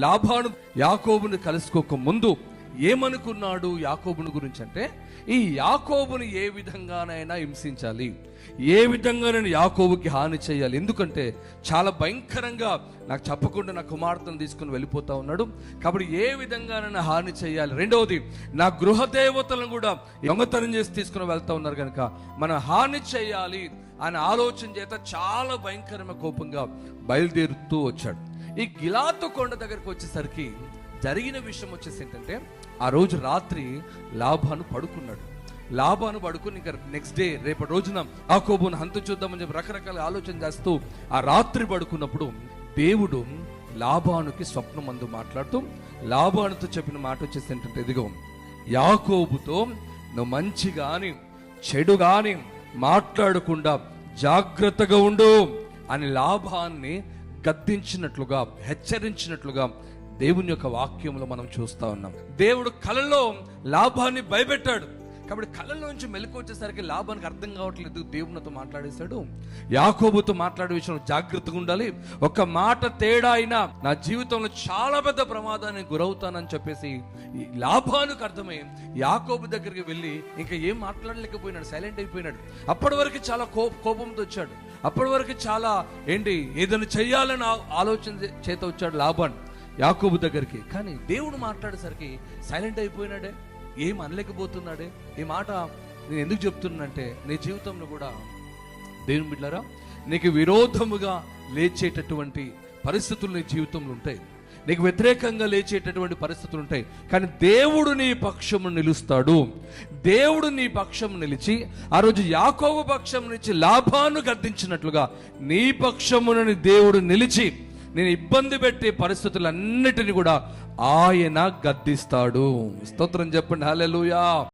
లాబాను యాకోబుని కలుసుకోక ముందు ఏమనుకున్నాడు యాకోబుని గురించి అంటే, ఈ యాకోబుని ఏ విధంగానైనా హింసించాలి, ఏ విధంగానైనా యాకోబుకి హాని చేయాలి. ఎందుకంటే చాలా భయంకరంగా నాకు చెప్పకుండా నా కుమార్తెను తీసుకుని వెళ్ళిపోతా ఉన్నాడు, కాబట్టి ఏ విధంగానైనా హాని చేయాలి. రెండవది, నా గృహ దేవతలను కూడా దొంగతనం చేసి తీసుకుని వెళ్తా ఉన్నారు కనుక మనం హాని చేయాలి అనే ఆలోచన చేత చాలా భయంకరమైన కోపంగా బయలుదేరుతూ వచ్చాడు. ఈ గిలాతు కొండ దగ్గరకు వచ్చేసరికి జరిగిన విషయం వచ్చేసి ఏంటంటే, ఆ రోజు రాత్రి లాబాను పడుకుని ఇంకా నెక్స్ట్ డే రేపటి రోజున యాకోబును హంతు చూద్దామని చెప్పి రకరకాల ఆలోచన చేస్తూ ఆ రాత్రి పడుకున్నప్పుడు దేవుడు లాబానుకి స్వప్నమందు మాట్లాడుతూ లాబానుతో చెప్పిన మాట వచ్చేసి ఏంటంటే, ఇదిగో యాకోబుతో నువ్వు మంచి గాని చెడు గాని మాట్లాడకుండా జాగ్రత్తగా ఉండు అని లాబాన్ని గద్దించినట్లుగా, హెచ్చరించినట్లుగా దేవుని యొక్క వాక్యంలో మనం చూస్తా ఉన్నాం. దేవుడు కలలో లాబాన్ని భయపెట్టాడు. కాబట్టి కళలోంచి మెలకు వచ్చేసరికి లాబానికి అర్థం కావట్లేదు, దేవునితో మాట్లాడేశాడు. యాకోబుతో మాట్లాడే విషయంలో జాగ్రత్తగా ఉండాలి, ఒక మాట తేడా అయినా నా జీవితంలో చాలా పెద్ద ప్రమాదానికి గురవుతానని చెప్పేసి లాబానుకు అర్థమై యాకోబు దగ్గరికి వెళ్ళి ఇంకా ఏం మాట్లాడలేకపోయినాడు, సైలెంట్ అయిపోయినాడు. అప్పటి వరకు చాలా కోపంతో వచ్చాడు, అప్పటి వరకు చాలా ఏదైనా చెయ్యాలని ఆలోచన చేత వచ్చాడు లాబాన్ యాకోబు దగ్గరికి. కానీ దేవుడు మాట్లాడేసరికి సైలెంట్ అయిపోయినాడే, ఏం అనలేకపోతున్నాడే. ఈ మాట నేను ఎందుకు చెప్తున్నానంటే, నీ జీవితంలో కూడా దేవుని బిడ్డలారా, నీకు విరోధముగా లేచేటటువంటి పరిస్థితులు నీ జీవితంలో ఉంటాయి, నీకు వ్యతిరేకంగా లేచేటటువంటి పరిస్థితులు ఉంటాయి. కానీ దేవుడు నీ పక్షము నిలుస్తాడు. దేవుడు నీ పక్షం నిలిచి ఆ రోజు యాకోబు పక్షం నుంచి లాబాను గద్దించినట్లుగా నీ పక్షమునని దేవుడు నిలిచి నేను ఇబ్బంది పెట్టే పరిస్థితులన్నిటిని కూడా ఆయన గద్దిస్తాడు. స్తోత్రం చెప్పండి, హల్లెలూయా.